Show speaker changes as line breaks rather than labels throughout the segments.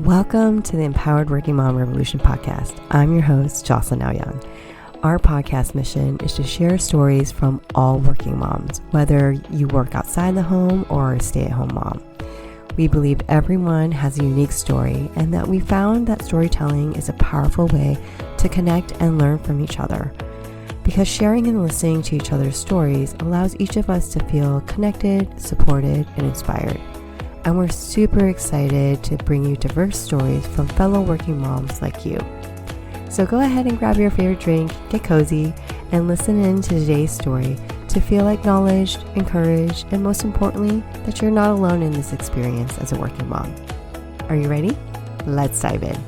Welcome to the Empowered Working Mom Revolution podcast. I'm your host, Jocelyn Auyeung. Our podcast mission is to share stories from all working moms, whether you work outside the home or a stay-at-home mom. We believe everyone has a unique story and that we found that storytelling is a powerful way to connect and learn from each other. Because sharing and listening to each other's stories allows each of us to feel connected, supported, and inspired. And we're super excited to bring you diverse stories from fellow working moms like you. So go ahead and grab your favorite drink, get cozy, and listen in to today's story to feel acknowledged, encouraged, and most importantly, that you're not alone in this experience as a working mom. Are you ready? Let's dive in.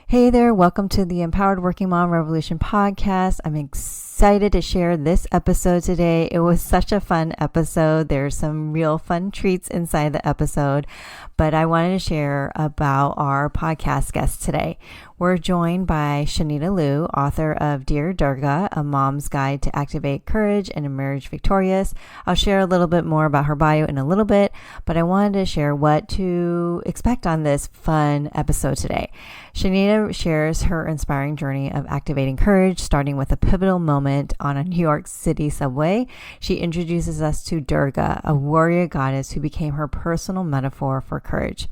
Hey there, welcome to the Empowered Working Mom Revolution podcast. I'm excited to share this episode today. It was such a fun episode. There's some real fun treats inside the episode, but I wanted to share about our podcast guest today. We're joined by Shanita Liu, author of Dear Durga, A Mom's Guide to Activate Courage and Emerge Victorious. I'll share a little bit more about her bio in a little bit, but I wanted to share what to expect on this fun episode today. Shanita shares her inspiring journey of activating courage, starting with a pivotal moment on a New York City subway. She introduces us to Durga, a warrior goddess who became her personal metaphor for courage.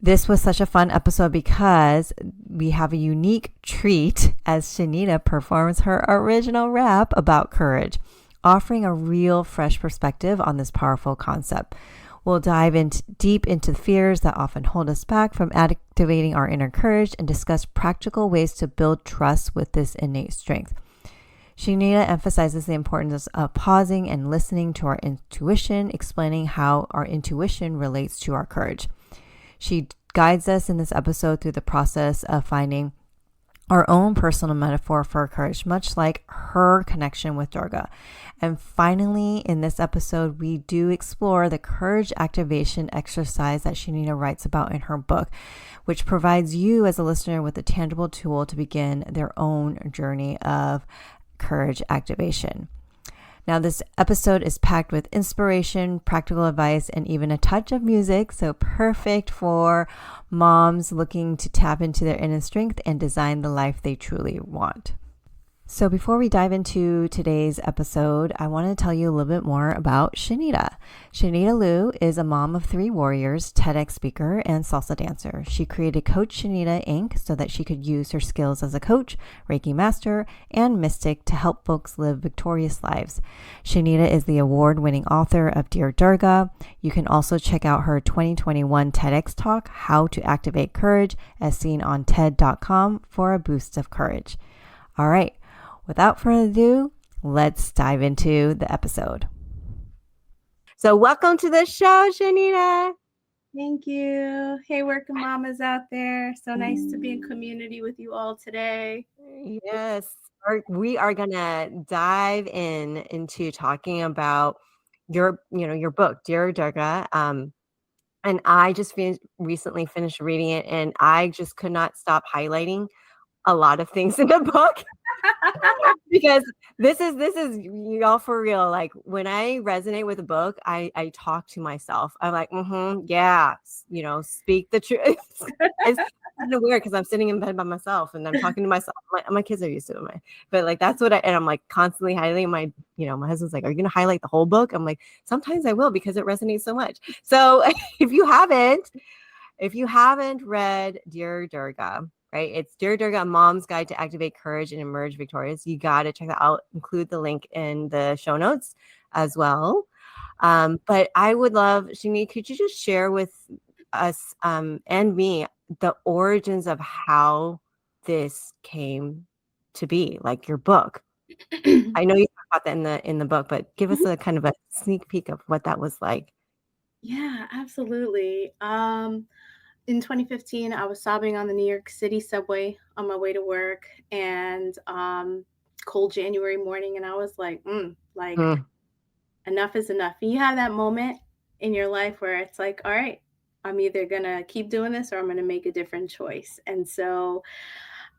This was such a fun episode because we have a unique treat as Shanita performs her original rap about courage, offering a real fresh perspective on this powerful concept. We'll dive deep into the fears that often hold us back from activating our inner courage and discuss practical ways to build trust with this innate strength. Shanita emphasizes the importance of pausing and listening to our intuition, explaining how our intuition relates to our courage. She guides us in this episode through the process of finding our own personal metaphor for courage, much like her connection with Durga. And finally, in this episode, we do explore the courage activation exercise that Shanita writes about in her book, which provides you as a listener with a tangible tool to begin their own journey of courage activation. Now, this episode is packed with inspiration, practical advice, and even a touch of music, so perfect for moms looking to tap into their inner strength and design the life they truly want. So before we dive into today's episode, I want to tell you a little bit more about Shanita. Shanita Liu is a mom of 3 warriors, TEDx speaker, and salsa dancer. She created Coach Shanita Inc. so that she could use her skills as a coach, Reiki master, and mystic to help folks live victorious lives. Shanita is the award-winning author of Dear Durga. You can also check out her 2021 TEDx talk, How to Activate Courage, as seen on TED.com for a boost of courage. All right. Without further ado, let's dive into the episode. So welcome to the show, Shanita.
Thank you. Hey, working mamas out there. So nice to be in community with you all today.
Yes, we are going to dive into talking about your book, Dear Durga. And I just recently finished reading it, and I just could not stop highlighting a lot of things in the book. Because this is y'all for real. Like when I resonate with a book, I talk to myself. I'm like, yeah, speak the truth. It's kind of weird because I'm sitting in bed by myself and I'm talking to myself. My kids are used to it, but like that's what and I'm like constantly highlighting my my husband's like, are you gonna highlight the whole book? I'm like, sometimes I will because it resonates so much. So if you haven't read Dear Durga, right? It's Dear Durga, A Mom's Guide to Activate Courage and Emerge Victorious. You got to check that out. Include the link in the show notes as well. But I would love, Shani, could you just share with us and me the origins of how this came to be, like your book? I know you talk about that in the book, but give us a kind of a sneak peek of what that was like.
Yeah, absolutely. In 2015, I was sobbing on the New York City subway on my way to work, and cold January morning, and I was like, enough is enough. And you have that moment in your life where it's like, all right, I'm either gonna keep doing this or I'm gonna make a different choice. And so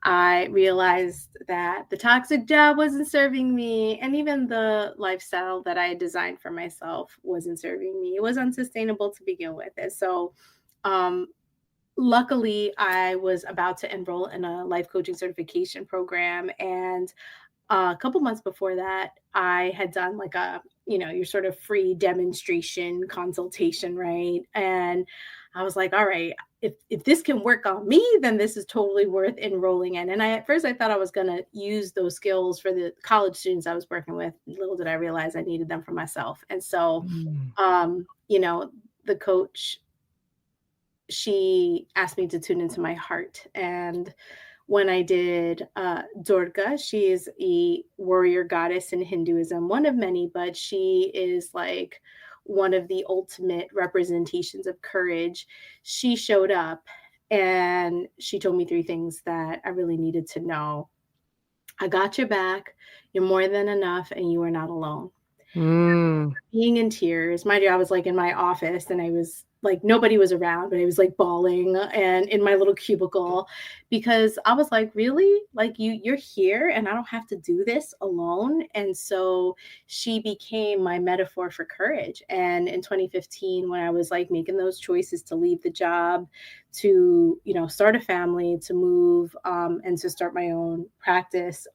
I realized that the toxic job wasn't serving me, and even the lifestyle that I had designed for myself wasn't serving me. It was unsustainable to begin with. And so, um, luckily, I was about to enroll in a life coaching certification program. And a couple months before that, I had done like your sort of free demonstration consultation, right? And I was like, all right, if this can work on me, then this is totally worth enrolling in. And at first I thought I was going to use those skills for the college students I was working with. Little did I realize I needed them for myself. And so,
Mm.
the coach, she asked me to tune into my heart. And when I did Durga, she is a warrior goddess in Hinduism, one of many, but she is like one of the ultimate representations of courage. She showed up and she told me three things that I really needed to know. I got your back. You're more than enough, and you are not alone.
Mm.
Being in tears. Mind you, I was like in my office and I was like, nobody was around, but I was like bawling and in my little cubicle because I was like, really? Like you're here and I don't have to do this alone. And so she became my metaphor for courage. And in 2015, when I was like making those choices to leave the job, to, start a family, to move, and to start my own practice,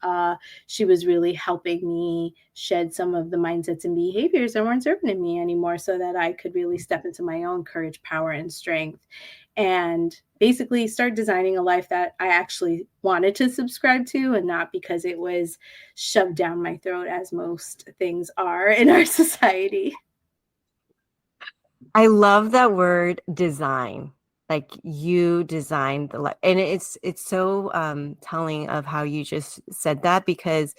she was really helping me shed some of the mindsets and behaviors that weren't serving me anymore so that I could really step into my own courage, power, and strength and basically start designing a life that I actually wanted to subscribe to and not because it was shoved down my throat as most things are in our society.
I love that word design. Like you designed the life, and it's so telling of how you just said that, because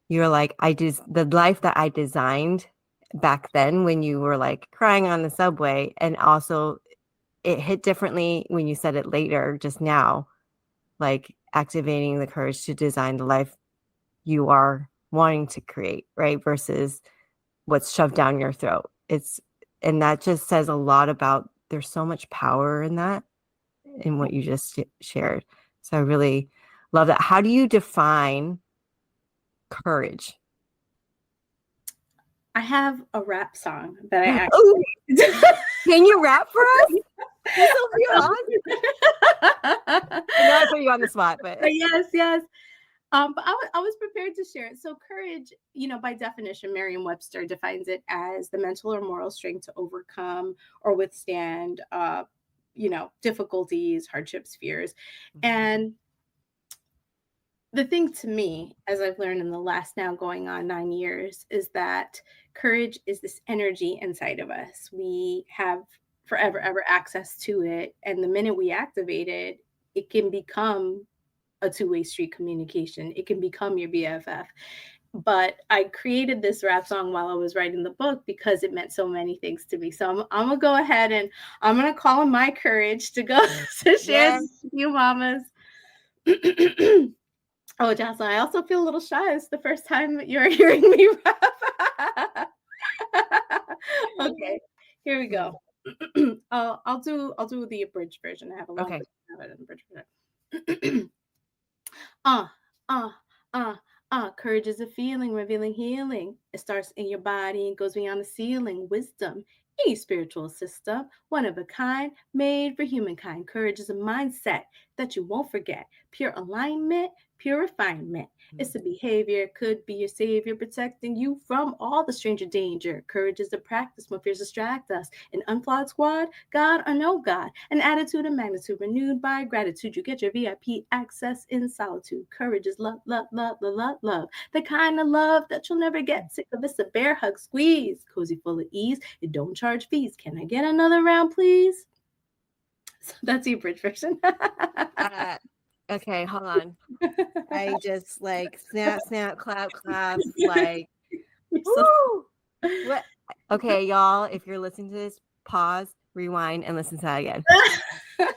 you're like, the life that I designed back then when you were like crying on the subway, and also it hit differently when you said it later just now, like activating the courage to design the life you are wanting to create, right? Versus what's shoved down your throat. And that just says a lot about, there's so much power in that, in what you just shared. So I really love that. How do you define courage?
I have a rap song that I
Oh,
actually
can you rap for us? This will be awesome. I know I put you on the spot, but
yes. But I was prepared to share it. So courage, by definition, Merriam-Webster defines it as the mental or moral strength to overcome or withstand, difficulties, hardships, fears. And the thing to me, as I've learned in the last now going on 9 years, is that courage is this energy inside of us. We have forever, ever access to it. And the minute we activate it, it can become a two-way street communication. It can become your BFF. But I created this rap song while I was writing the book because it meant so many things to me. So I'm gonna go ahead and I'm gonna call on my courage to go to share
yes.
with you mamas. Oh, Jocelyn, I also feel a little shy. It's the first time you're hearing me rap. Okay, here we go. I'll do the abridged version. I have a long version of it and abridged version. Uh, uh, uh, Courage is a feeling, revealing healing. It starts in your body and goes beyond the ceiling. Wisdom, a spiritual system, one of a kind, made for humankind. Courage is a mindset that you won't forget. Pure alignment, pure refinement. It's a behavior, could be your savior, protecting you from all the stranger danger. Courage is a practice when fears distract us. An unflawed squad, God or no God. An attitude and magnitude renewed by gratitude. You get your VIP access in solitude. Courage is love, love, love, love, love, love. The kind of love that you'll never get sick of. It's a bear hug squeeze. Cozy full of ease. It don't charge fees. Can I get another round, please? So that's the abridged version.
Okay, hold on. I just like snap, snap, clap, clap, like, woo! What? Okay, y'all, if you're listening to this, pause, rewind, and listen to that again.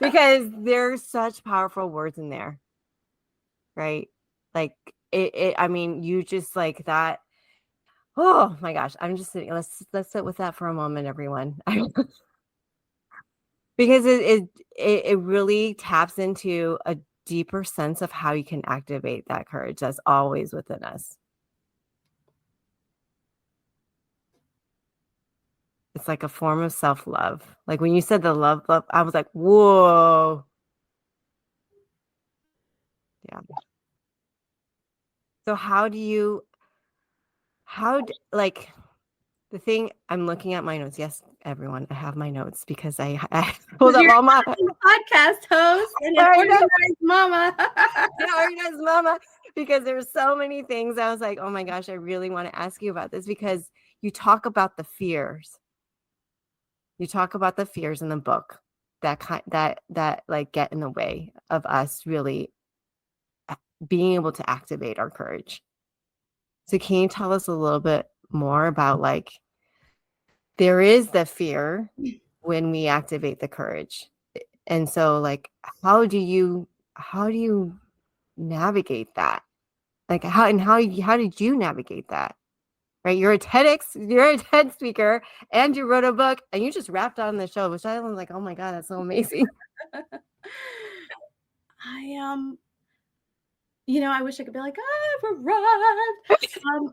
Because there's such powerful words in there, right? Like I mean, you just like that. Oh my gosh, I'm just sitting. Let's sit with that for a moment, everyone. Because it really taps into a
deeper sense of how you can activate that courage that's always within us. It's like a form of self-love. Like when you said the love, I was like, whoa. Yeah. So like the thing, I'm looking at my notes. Yes, everyone, I have my notes because I pulled up all my
podcast host and an organized mama.
Organized mama, because there's so many things. I was like, oh my gosh, I really want to ask you about this, because you talk about the fears. You talk about the fears in the book that like get in the way of us really being able to activate our courage. So can you tell us a little bit more about, like, there is the fear when we activate the courage. And so, like, how do you navigate that? Like, how did you navigate that? Right? You're a TED speaker, and you wrote a book, and you just wrapped on the show, which I was like, oh my God, that's so amazing.
I wish I could be like, I've arrived.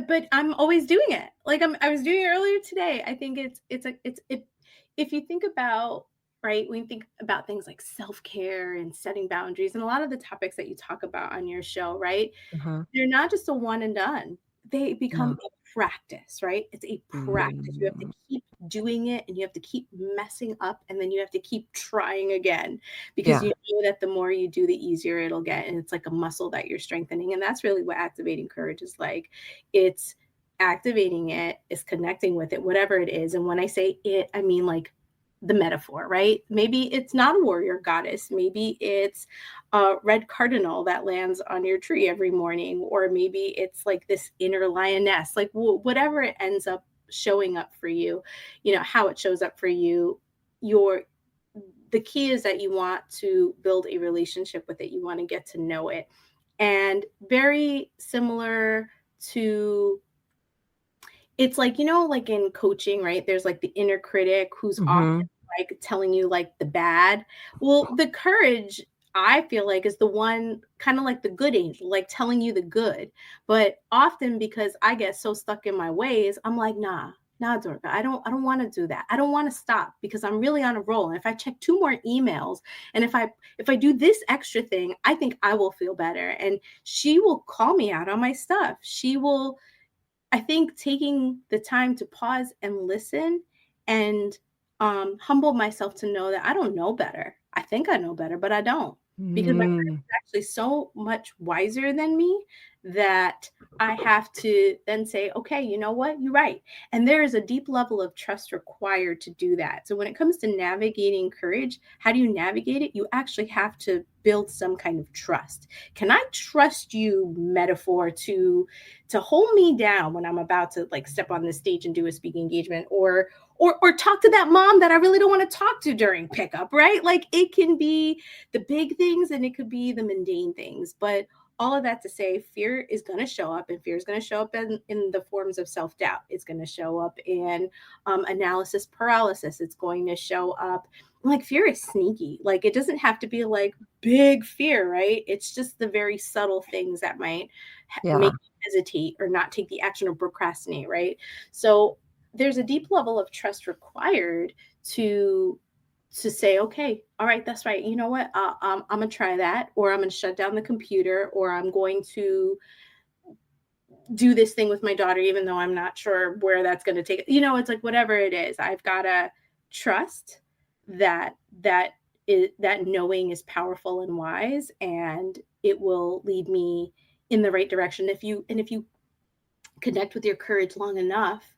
But I'm always doing it. Like I was doing it earlier today. I think if you think about, right, when you think about things like self-care and setting boundaries and a lot of the topics that you talk about on your show, right? They're not just a one and done. They become a practice, right? It's a practice. You have to keep doing it, and you have to keep messing up, and then you have to keep trying again, because you know that the more you do, the easier it'll get. And it's like a muscle that you're strengthening. And that's really what activating courage is like. It's activating it, is connecting with it, whatever it is. And when I say it, I mean like the metaphor, right? Maybe it's not a warrior goddess. Maybe it's a red cardinal that lands on your tree every morning, or maybe it's like this inner lioness, like whatever it ends up showing up for you, how it shows up for you. The key is that you want to build a relationship with it. You want to get to know it. And very similar to, it's like, like in coaching, right? There's like the inner critic who's often like telling you like the bad. Well, the courage, I feel like, is the one kind of like the good angel, like telling you the good. But often, because I get so stuck in my ways, I'm like, nah, Durga, I don't want to do that. I don't want to stop, because I'm really on a roll. And if I check 2 more emails, and if I do this extra thing, I think I will feel better. And she will call me out on my stuff. She will, I think, taking the time to pause and listen and humble myself to know that I don't know better. I think I know better, but I don't, because my friend is actually so much wiser than me that I have to then say, okay, you know what? You're right. And there is a deep level of trust required to do that. So when it comes to navigating courage, how do you navigate it? You actually have to build some kind of trust. Can I trust you, metaphor, to hold me down when I'm about to like step on the stage and do a speaking engagement, or talk to that mom that I really don't want to talk to during pickup, right? Like, it can be the big things and it could be the mundane things. But all of that to say, fear is going to show up, and fear is going to show up in the forms of self-doubt. It's going to show up in analysis paralysis. It's going to show up, like, fear is sneaky. Like, it doesn't have to be like big fear, right? It's just the very subtle things that might make you hesitate or not take the action or procrastinate, right? So there's a deep level of trust required to say, okay, all right, that's right. You know what? I'm going to try that, or I'm going to shut down the computer, or I'm going to do this thing with my daughter, even though I'm not sure where that's going to take it. It's like, whatever it is, I've got to trust that knowing is powerful and wise, and it will lead me in the right direction. If you connect with your courage long enough,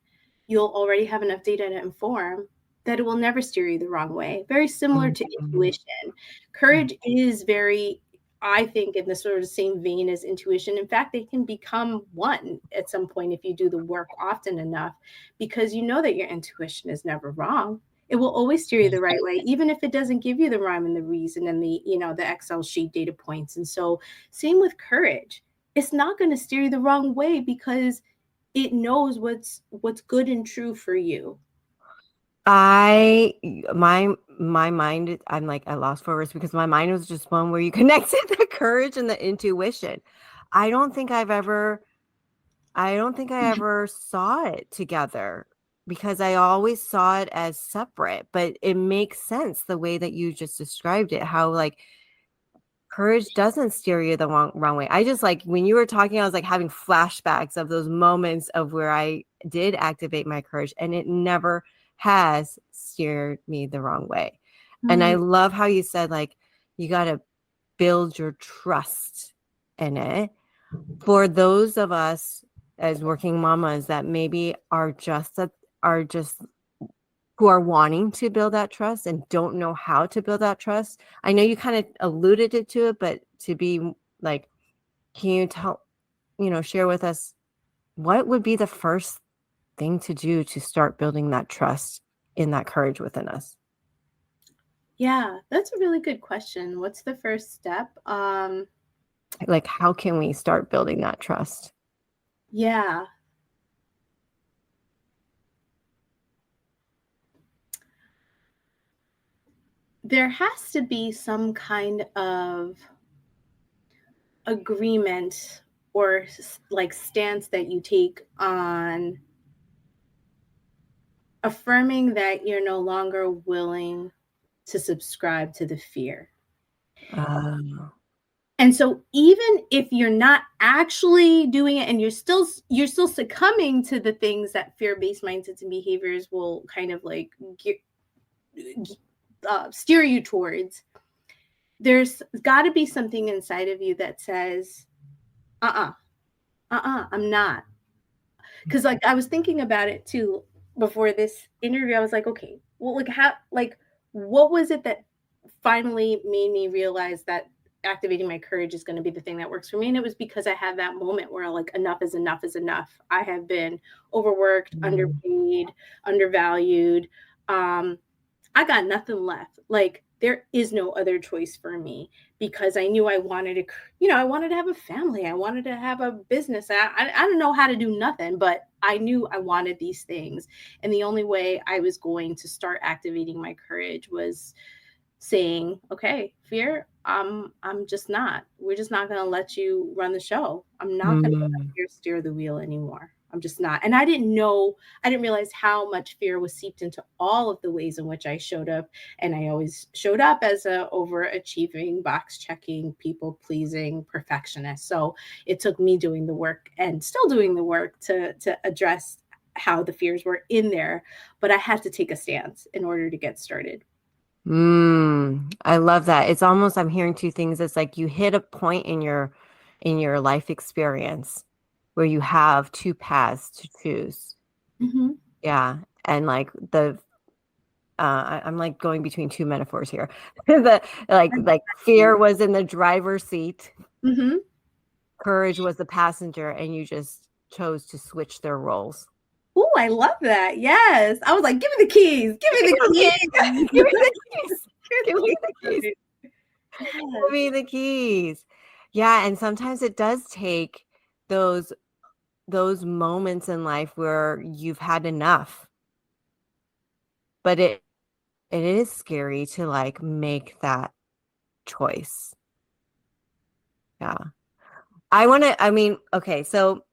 you'll already have enough data to inform that it will never steer you the wrong way. Very similar to intuition. Courage is very, I think, in the sort of same vein as intuition. In fact, they can become one at some point if you do the work often enough, because you know that your intuition is never wrong. It will always steer you the right way, even if it doesn't give you the rhyme and the reason and the Excel sheet data points. And so same with courage. It's not going to steer you the wrong way, because it knows what's good and true for you.
my mind, I'm like at loss for words because my mind was just one where you connected the courage and the intuition. I don't think I ever saw it together because I always saw it as separate, but it makes sense the way that you just described it, how like courage doesn't steer you the wrong way. I just like when you were talking, I was like having flashbacks of those moments of where I did activate my courage and it never has steered me the wrong way. And I love how you said like you got to build your trust in it. For those of us as working mamas that maybe are just who are wanting to build that trust and don't know how to build that trust. I know you kind of alluded it to it, but to be like, can you share with us what would be the first thing to do to start building that trust in that courage within us?
Yeah, that's a really good question. What's the first step?
Like, how can we start building that trust?
Yeah. There has to be some kind of agreement or like stance that you take on affirming that you're no longer willing to subscribe to the fear. And so even if you're not actually doing it and you're still succumbing to the things that fear-based mindsets and behaviors will kind of like steer you towards, there's got to be something inside of you that says, I'm not. Because like I was thinking about it too before this interview. I was like, okay, well, what was it that finally made me realize that activating my courage is going to be the thing that works for me? And it was because I had that moment where like enough is enough is enough. I have been overworked, underpaid, undervalued. I got nothing left. Like there is no other choice for me because I knew I wanted to have a family. I wanted to have a business. I don't know how to do nothing, but I knew I wanted these things. And the only way I was going to start activating my courage was saying, okay, fear, we're just not going to let you run the show. I'm not going to let fear steer the wheel anymore. I'm just not. And I didn't realize how much fear was seeped into all of the ways in which I showed up. And I always showed up as a overachieving, box checking, people pleasing perfectionist. So it took me doing the work and still doing the work to address how the fears were in there. But I had to take a stance in order to get started.
I love that. It's almost, I'm hearing two things. It's like you hit a point in your life experience where you have two paths to choose. Yeah. And like I'm like going between two metaphors here. like fear was in the driver's seat. Courage was the passenger, and you just chose to switch their roles.
Oh, I love that. Yes. I was like, give me the keys. Give me the keys.
Give me the keys. Give me the keys. Give me the keys. Yeah. And sometimes it does take those moments in life where you've had enough. But it is scary to like make that choice. Yeah. Okay, so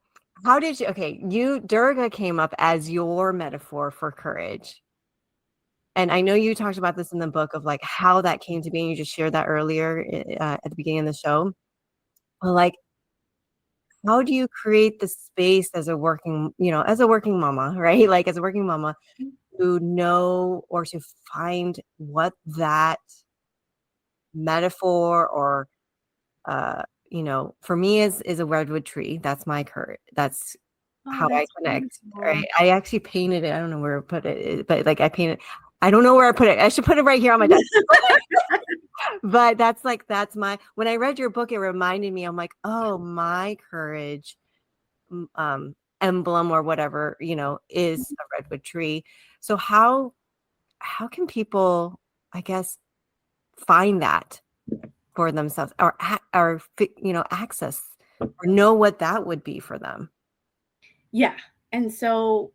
how did Durga came up as your metaphor for courage. And I know you talked about this in the book of like how that came to be, and you just shared that earlier at the beginning of the show. Well, like, how do you create the space as a working mama, right? Like as a working mama to know or to find what that metaphor or for me is a redwood tree. That's my courage. That's how I connect. Beautiful. Right. I actually painted it. I don't know where I put it, but like I painted. I don't know where I put it. I should put it right here on my desk. But that's my, when I read your book, it reminded me, I'm like, oh, my courage emblem or whatever, is a redwood tree. So how can people, I guess, find that for themselves or access or know what that would be for them?
Yeah. And so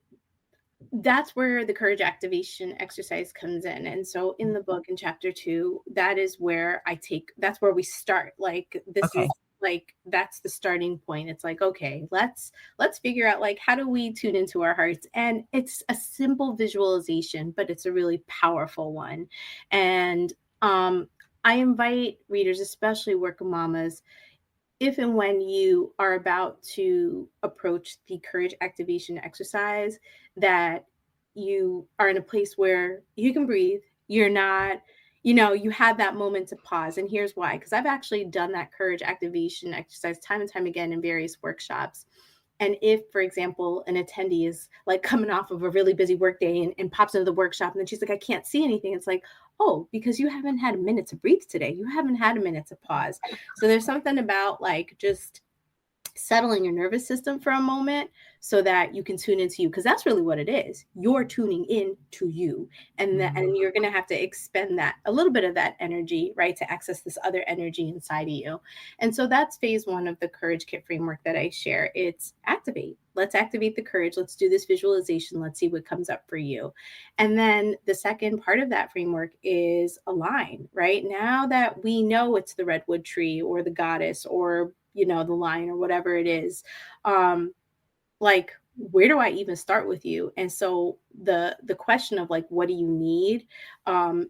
that's where the courage activation exercise comes in. And so in the book, in chapter 2, that is where that's where we start. Like, this
Okay.
is like, that's the starting point. It's like, okay, let's figure out, like, how do we tune into our hearts? And it's a simple visualization, but it's a really powerful one. And I invite readers, especially working mamas, if and when you are about to approach the courage activation exercise, that you are in a place where you can breathe. You're not, you have that moment to pause. And here's why, because I've actually done that courage activation exercise time and time again in various workshops. And if, for example, an attendee is like coming off of a really busy workday and pops into the workshop, and then she's like, I can't see anything. It's like, oh, because you haven't had a minute to breathe today. You haven't had a minute to pause. So there's something about like just settling your nervous system for a moment so that you can tune into you, because that's really what it is. You're tuning in to you, and you're going to have to expend that, a little bit of that energy, right, to access this other energy inside of you. And so that's phase 1 of the courage kit framework that I share. It's activate. Let's activate the courage. Let's do this visualization. Let's see what comes up for you. And then the second part of that framework is align, right? Now that we know it's the redwood tree or the goddess or the line or whatever it is, like, where do I even start with you? And so the question of like, what do you need,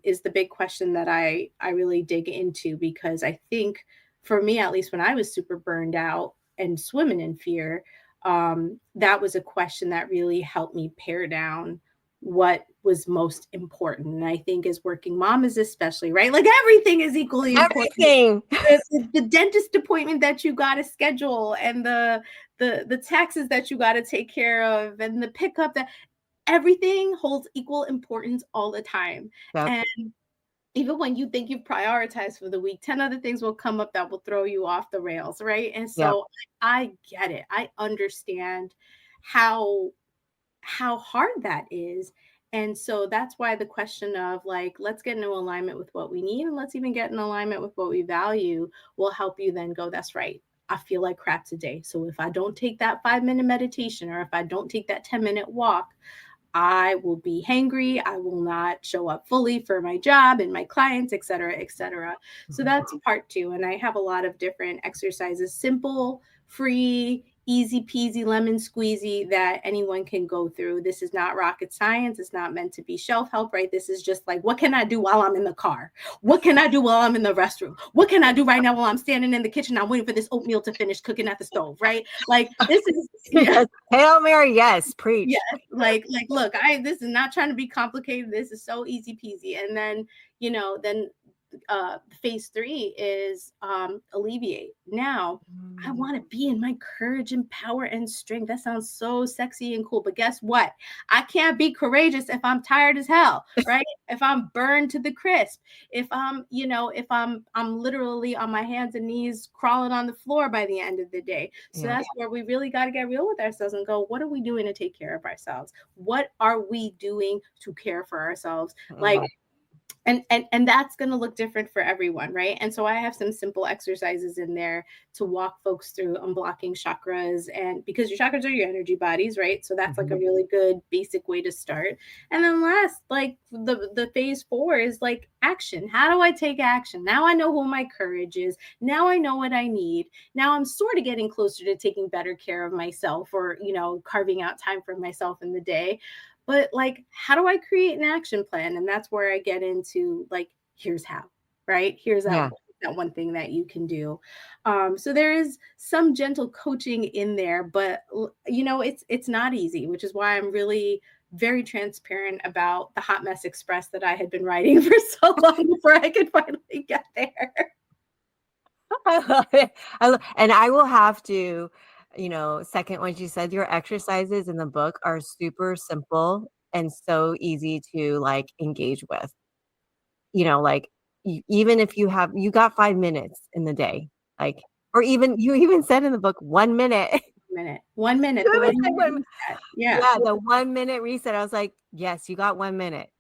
is the big question that I really dig into, because I think for me, at least when I was super burned out and swimming in fear, that was a question that really helped me pare down what was most important. And I think as working mamas, especially, right? Like, everything is equally important.
Everything.
The dentist appointment that you got to schedule, and the taxes that you got to take care of, and the pickup, that everything holds equal importance all the time.
Yep.
And even when you think you've prioritized for the week, 10 other things will come up that will throw you off the rails, right? And so I get it. I understand how hard that is. And so that's why the question of like, let's get into alignment with what we need, and let's even get in alignment with what we value, will help you then go, that's right, I feel like crap today. So if I don't take that 5-minute meditation, or if I don't take that 10-minute walk, I will be hangry. I will not show up fully for my job and my clients, et cetera, et cetera. So that's part 2. And I have a lot of different exercises, simple, free, easy peasy lemon squeezy, that anyone can go through. This is not rocket science. It's not meant to be shelf help, right? This is just like, what can I do while I'm in the car? What can I do while I'm in the restroom? What can I do right now while I'm standing in the kitchen? I'm waiting for this oatmeal to finish cooking at the stove, right? Like, this is
yes. Hail Mary, yes, preach.
Yes, like look, this is not trying to be complicated. This is so easy peasy. And then, phase 3 is alleviate. Now, I want to be in my courage and power and strength. That sounds so sexy and cool, but guess what? I can't be courageous if I'm tired as hell, right? If I'm burned to the crisp, if I'm literally on my hands and knees crawling on the floor by the end of the day. So that's where we really got to get real with ourselves and go, what are we doing to take care of ourselves? What are we doing to care for ourselves? Like, and that's going to look different for everyone, right? And so I have some simple exercises in there to walk folks through unblocking chakras, and because your chakras are your energy bodies, right? So that's like a really good basic way to start. And then last, like the phase 4 is like action. How do I take action? Now I know who my courage is. Now I know what I need. Now I'm sort of getting closer to taking better care of myself, or, carving out time for myself in the day. But like, how do I create an action plan? And that's where I get into like, here's how, right? Here's that one thing that you can do. So there is some gentle coaching in there, but it's not easy, which is why I'm really very transparent about the Hot Mess Express that I had been writing for so long before I could finally get there.
I love it. And I will have to, second what you said, your exercises in the book are super simple and so easy to like engage with. Like, even if you got 5 minutes in the day, like, or even you even said in the book 1 minute.
1 minute.
The 1 minute reset. I was like, yes, you got 1 minute,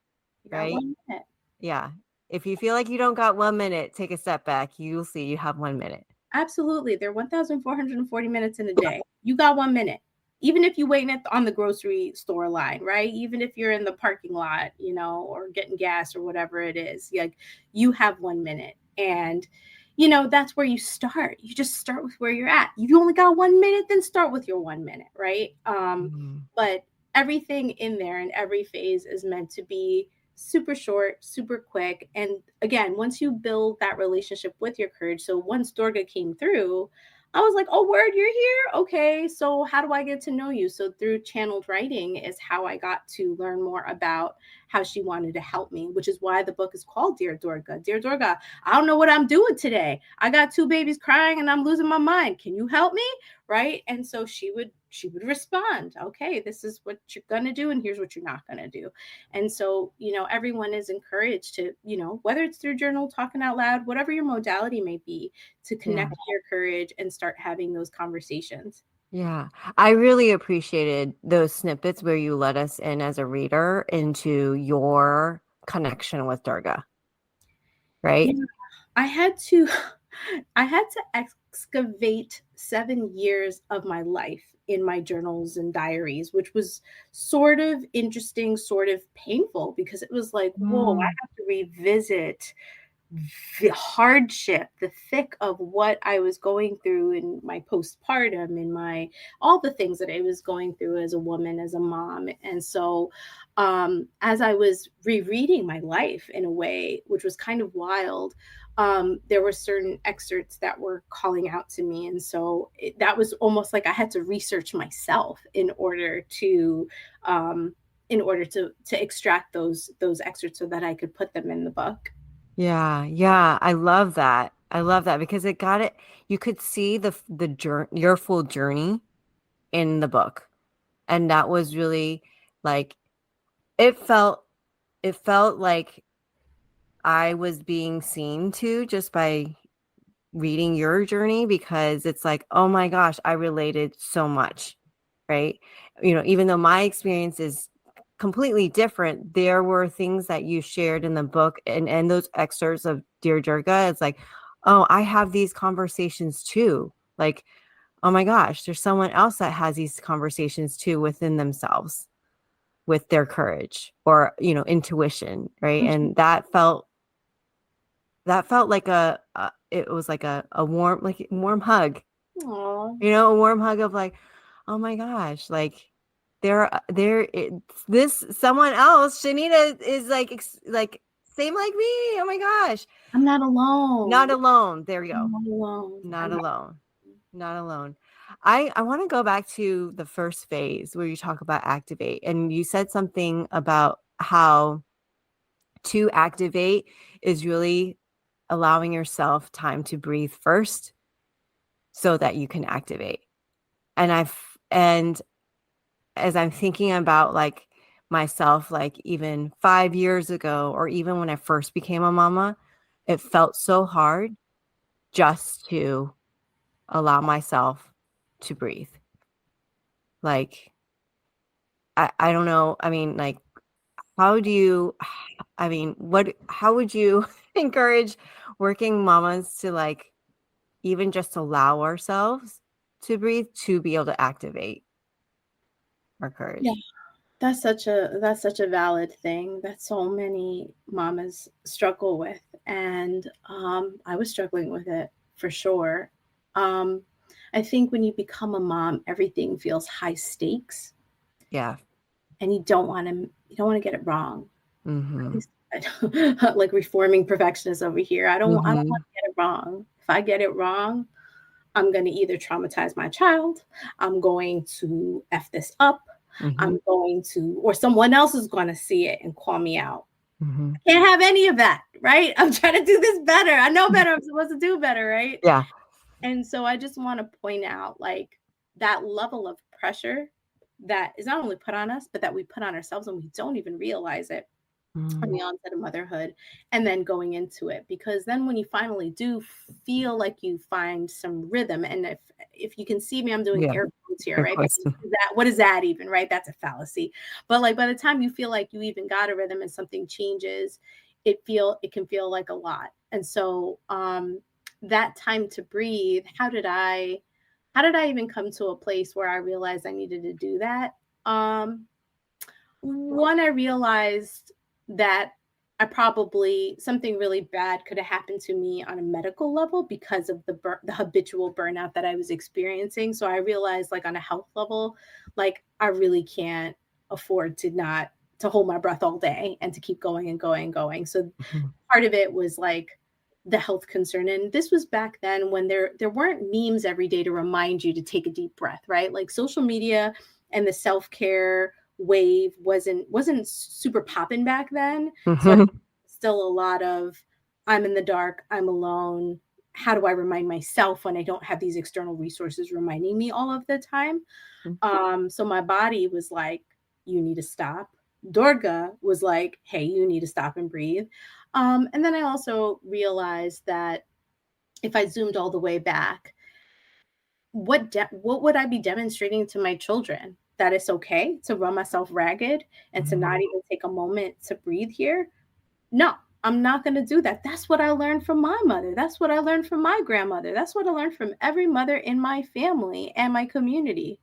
right?
1 minute.
Yeah. If you feel like you don't got 1 minute, take a step back. You'll see you have 1 minute.
Absolutely. There are 1,440 minutes in a day. You got 1 minute. even if you wait on the grocery store line, right? Even if you're in the parking lot, you know, or getting gas or whatever it is, like you have 1 minute. And, you know, that's where you start. You just start with where you're at. If you only got 1 minute, then start with your 1 minute, right? But everything in there and every phase is meant to be super short, super quick. And again, once you build that relationship with your courage, so once Durga came through, I was like, oh, word, you're here? Okay, so how do I get to know you? So through channeled writing is how I got to learn more about how she wanted to help me, which is why the book is called Dear Durga. Dear Durga, I don't know what I'm doing today. I got 2 babies crying and I'm losing my mind. Can you help me? Right? And so she would respond, okay, this is what you're going to do and here's what you're not going to do. And so, you know, everyone is encouraged to, you know, whether it's through journal, talking out loud, whatever your modality may be, to connect with your courage and start having those conversations.
Yeah, I really appreciated those snippets where you let us in as a reader into your connection with Durga. Right?
Yeah, I had to excavate 7 years of my life in my journals and diaries, which was sort of interesting, sort of painful, because it was like, whoa, I have to revisit the hardship, the thick of what I was going through in my postpartum, in my all the things that I was going through as a woman, as a mom. And so as I was rereading my life in a way, which was kind of wild, there were certain excerpts that were calling out to me. And so that was almost like I had to research myself in order to extract those excerpts so that I could put them in the book.
Yeah, I love that. I love that because it got it. You could see the journey, your full journey in the book, and that was really like it felt like I was being seen to just by reading your journey, because it's like, oh my gosh, I related so much, right? You know, even though my experience is completely different, there were things that you shared in the book and those excerpts of Dear Durga. It's like, oh, I have these conversations too. Like, oh my gosh, there's someone else that has these conversations too within themselves with their courage or, you know, intuition, right? And that felt like it was like a warm hug.
Aww.
You know, a warm hug of like, oh my gosh, like this someone else, Shanita, is like same like me. Oh my gosh.
I'm not alone.
Not alone. There we go.
I'm not alone.
Not alone. Not alone. I want to go back to the first phase where you talk about activate. And you said something about how to activate is really allowing yourself time to breathe first so that you can activate. And as I'm thinking about like myself, like even 5 years ago, or even when I first became a mama, it felt so hard just to allow myself to breathe. Like, I don't know. I mean, like, how would you encourage working mamas to like, even just allow ourselves to breathe, to be able to activate our courage?
Yeah, that's such a valid thing that so many mamas struggle with, and I was struggling with it for sure. I think when you become a mom, everything feels high stakes.
Yeah.
And you don't want to get it wrong.
Mm-hmm.
Like reforming perfectionist over here. I don't want
Mm-hmm.
to get it wrong. If I get it wrong, I'm going to either traumatize my child, I'm going to F this up,
Mm-hmm.
I'm going to, or someone else is going to see it and call me out.
Mm-hmm.
I can't have any of that, right? I'm trying to do this better. I know better. I'm supposed to do better, right?
Yeah.
And so I just want to point out like that level of pressure that is not only put on us, but that we put on ourselves and we don't even realize it on the onset of motherhood and then going into it. Because then when you finally do feel like you find some rhythm, and if you can see me, I'm doing air quotes here, right? What is that even, right? That's a fallacy. But like by the time you feel like you even got a rhythm and something changes, it can feel like a lot. And so that time to breathe, how did I how did I even come to a place where I realized I needed to do that? One, I realized that something really bad could have happened to me on a medical level because of the habitual burnout that I was experiencing. So I realized, like, on a health level, like, I really can't afford to hold my breath all day and to keep going and going and going. So part of it was like the health concern. And this was back then when there weren't memes every day to remind you to take a deep breath, right? Like, social media and the self-care wave wasn't super popping back then. So still a lot of, I'm in the dark, I'm alone. How do I remind myself when I don't have these external resources reminding me all of the time? So my body was like, you need to stop. Durga was like, hey, you need to stop and breathe. And then I also realized that if I zoomed all the way back, what would I be demonstrating to my children? That it's okay to run myself ragged and to not even take a moment to breathe here? No, I'm not going to do that. That's what I learned from my mother. That's what I learned from my grandmother. That's what I learned from every mother in my family and my community.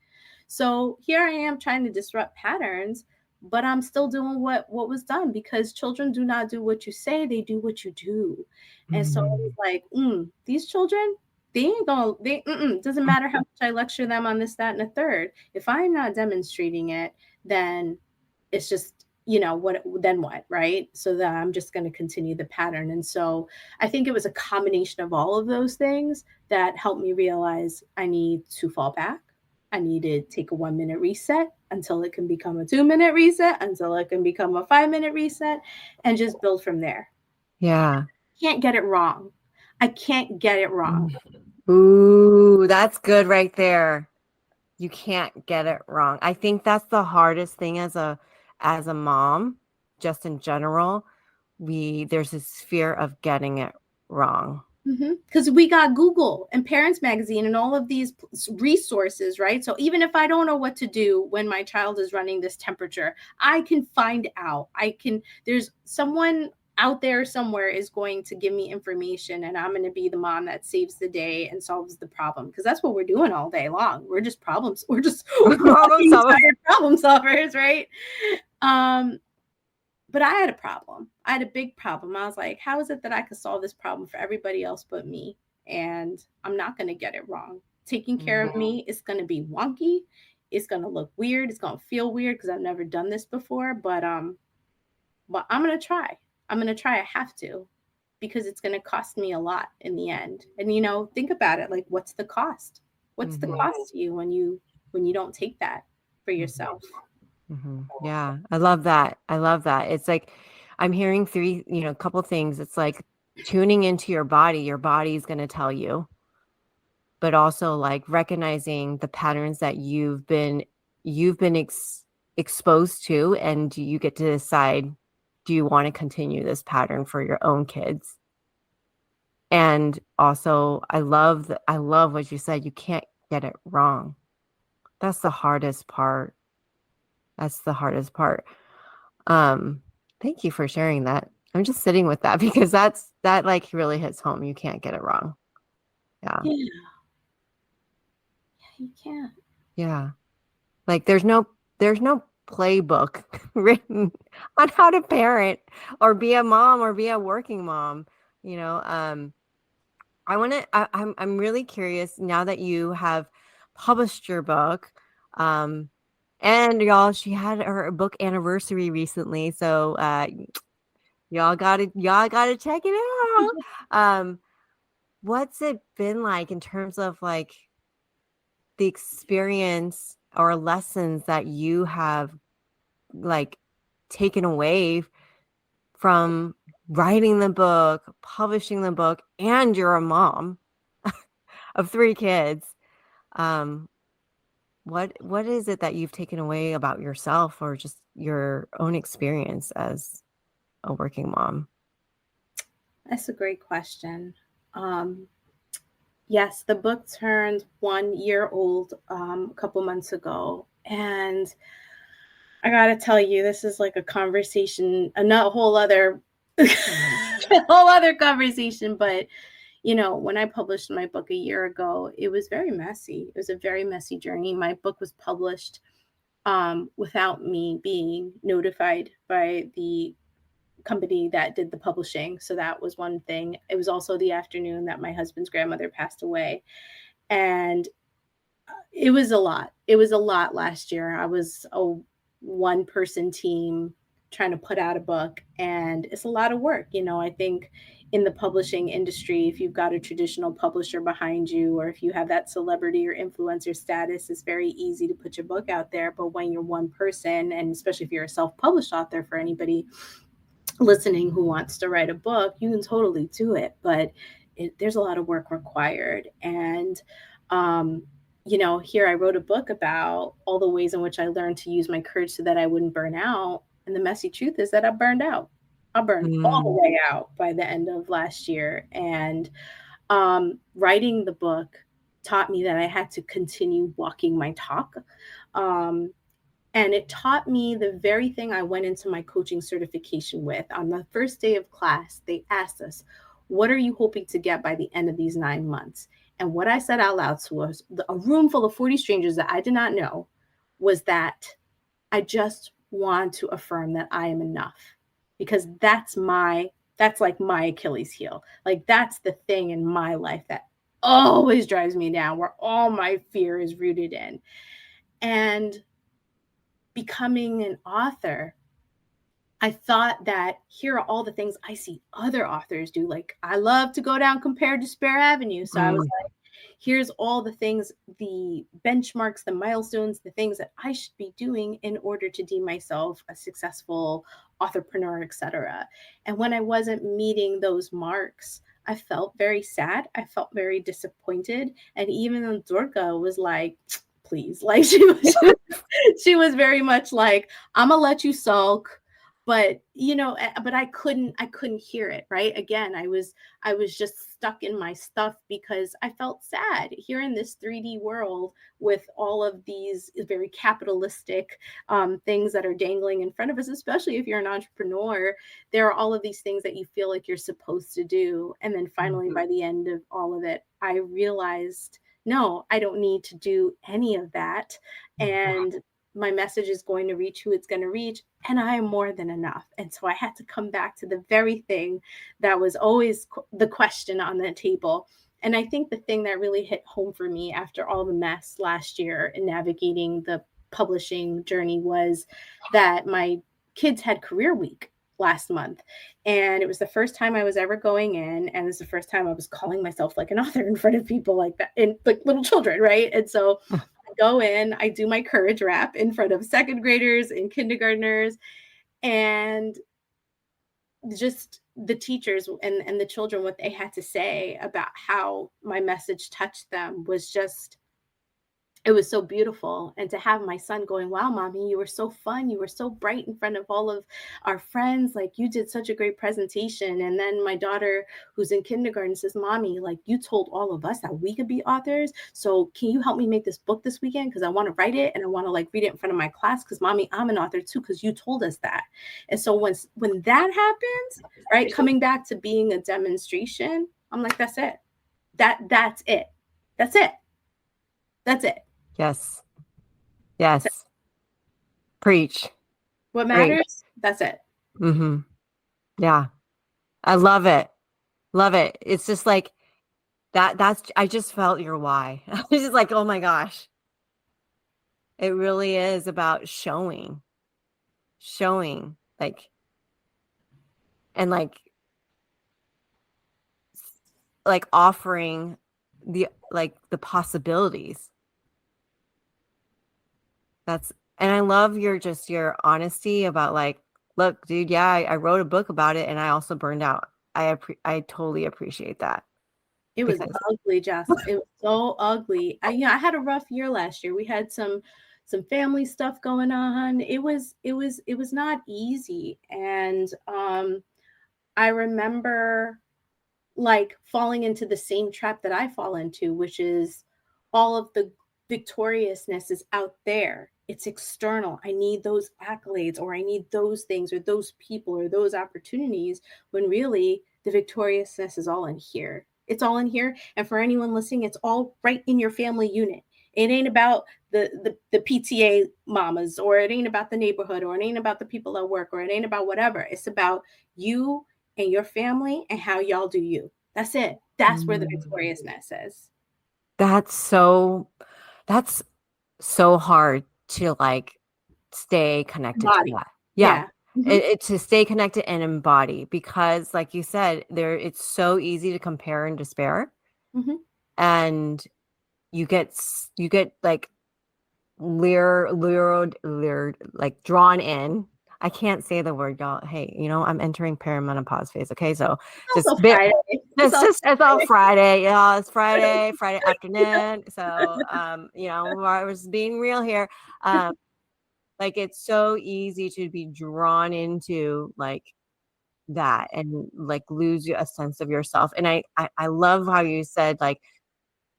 So here I am trying to disrupt patterns, but I'm still doing what was done, because children do not do what you say, they do what you do. And so I was like, these children, they ain't gonna, doesn't matter how much I lecture them on this, that, and a third. If I'm not demonstrating it, then it's just, then what, right? So that I'm just going to continue the pattern. And so I think it was a combination of all of those things that helped me realize I need to fall back. I need to take a 1-minute reset until it can become a 2-minute reset, until it can become a 5-minute reset, and just build from there.
Yeah.
Can't get it wrong. I can't get it wrong.
Ooh, that's good right there. You can't get it wrong. I think that's the hardest thing as a mom, just in general. There's this fear of getting it wrong.
Because we got Google and Parents Magazine and all of these resources, right? So even if I don't know what to do when my child is running this temperature, I can find out. There's someone out there somewhere is going to give me information, and I'm going to be the mom that saves the day and solves the problem, because that's what we're doing all day long. We're just problem solvers, right? But I had a problem. I had a big problem. I was like, how is it that I could solve this problem for everybody else but me? And I'm not going to get it wrong. Taking care of me is going to be wonky. It's going to look weird. It's going to feel weird because I've never done this before. But I'm going to try. I'm going to try. I have to, because it's going to cost me a lot in the end. And, think about it. Like, what's the cost? What's the cost to you when you don't take that for yourself?
Yeah, I love that. It's like, I'm hearing a couple things. It's like tuning into your body. Your body's going to tell you, but also like recognizing the patterns that you've been exposed to, and you get to decide, do you want to continue this pattern for your own kids? And also, I love what you said. You can't get it wrong. That's the hardest part. Thank you for sharing that. I'm just sitting with that, because that like really hits home. You can't get it wrong. Yeah,
you can't.
Yeah. Like, there's no playbook written on how to parent or be a mom or be a working mom. I'm really curious, now that you have published your book, and y'all, she had her book anniversary recently, so y'all gotta check it out. What's it been like in terms of like the experience or lessons that you have like taken away from writing the book, publishing the book, and you're a mom of 3 kids? What is it that you've taken away about yourself, or just your own experience as a working mom?
That's a great question. Yes, the book turned 1 year old a couple months ago. And I got to tell you, this is like a conversation, a whole other, a whole other conversation. But, when I published my book a year ago, it was very messy. It was a very messy journey. My book was published without me being notified by the company that did the publishing. So that was one thing. It was also the afternoon that my husband's grandmother passed away. And it was a lot. It was a lot last year. I was a one-person team trying to put out a book, and it's a lot of work. I think in the publishing industry, if you've got a traditional publisher behind you, or if you have that celebrity or influencer status, it's very easy to put your book out there. But when you're one person, and especially if you're a self-published author, for anybody listening who wants to write a book, you can totally do it, but there's a lot of work required. And here I wrote a book about all the ways in which I learned to use my courage so that I wouldn't burn out. And the messy truth is that I burned out. I burned all the way out by the end of last year. And writing the book taught me that I had to continue walking my talk. And it taught me the very thing I went into my coaching certification with. On the first day of class, they asked us, what are you hoping to get by the end of these 9 months? And what I said out loud to us, a room full of 40 strangers that I did not know, was that I just want to affirm that I am enough, because that's like my Achilles heel. Like, that's the thing in my life that always drives me down, where all my fear is rooted in. And becoming an author, I thought that here are all the things I see other authors do. Like, I love to go down Compare Despair Avenue. So I was like, here's all the things, the benchmarks, the milestones, the things that I should be doing in order to deem myself a successful entrepreneur, etc. And when I wasn't meeting those marks, I felt very sad. I felt very disappointed. And even though Durga was like, please, like, she was very much like, I'm gonna let you sulk. But I couldn't hear it. Right. Again, I was just stuck in my stuff because I felt sad here in this 3D world with all of these very capitalistic things that are dangling in front of us, especially if you're an entrepreneur. There are all of these things that you feel like you're supposed to do. And then finally, by the end of all of it, I realized, no, I don't need to do any of that. And my message is going to reach who it's going to reach, and I am more than enough. And so I had to come back to the very thing that was always the question on the table. And I think the thing that really hit home for me after all the mess last year in navigating the publishing journey was that my kids had career week last month. And it was the first time I was ever going in. And it's the first time I was calling myself like an author in front of people like that, and like little children. Right. And so go in, I do my courage rap in front of second graders and kindergartners, and just the teachers and the children, what they had to say about how my message touched them was just, it was so beautiful. And to have my son going, wow, mommy, you were so fun. You were so bright in front of all of our friends. Like, you did such a great presentation. And then my daughter, who's in kindergarten, says, mommy, like, you told all of us that we could be authors. So can you help me make this book this weekend? Because I want to write it and I want to like read it in front of my class. Because mommy, I'm an author too, because you told us that. And so when that happens, right, coming back to being a demonstration, I'm like, that's it. That's it. That's it. That's it.
Yes. Yes. Preach.
What matters? Preach. That's it.
Mm-hmm. Yeah. I love it. Love it. It's just like I just felt your why. I was just like, oh my gosh. It really is about showing like, and like offering the possibilities. And I love your honesty about like, look, dude, yeah, I wrote a book about it and I also burned out. I totally appreciate that.
It was ugly, Jocelyn. It was so ugly. I had a rough year last year. We had some family stuff going on. It was not easy. And I remember like falling into the same trap that I fall into, which is all of the victoriousness is out there. It's external. I need those accolades, or I need those things, or those people, or those opportunities, when really the victoriousness is all in here. It's all in here. And for anyone listening, it's all right in your family unit. It ain't about the PTA mamas, or it ain't about the neighborhood, or it ain't about the people at work, or it ain't about whatever. It's about you and your family and how y'all do you. That's it. That's where the victoriousness is.
That's so hard to like stay connected to
Body.
that.
Yeah.
It to stay connected and embody, because like you said, it's so easy to compare and despair. And you get like lured, like drawn in. I can't say the word, y'all. Hey, I'm entering perimenopause phase. Okay, so
It's also Friday.
It's all Friday. Yeah, it's Friday afternoon. So I was being real here. Like, it's so easy to be drawn into like that and like lose a sense of yourself. And I love how you said like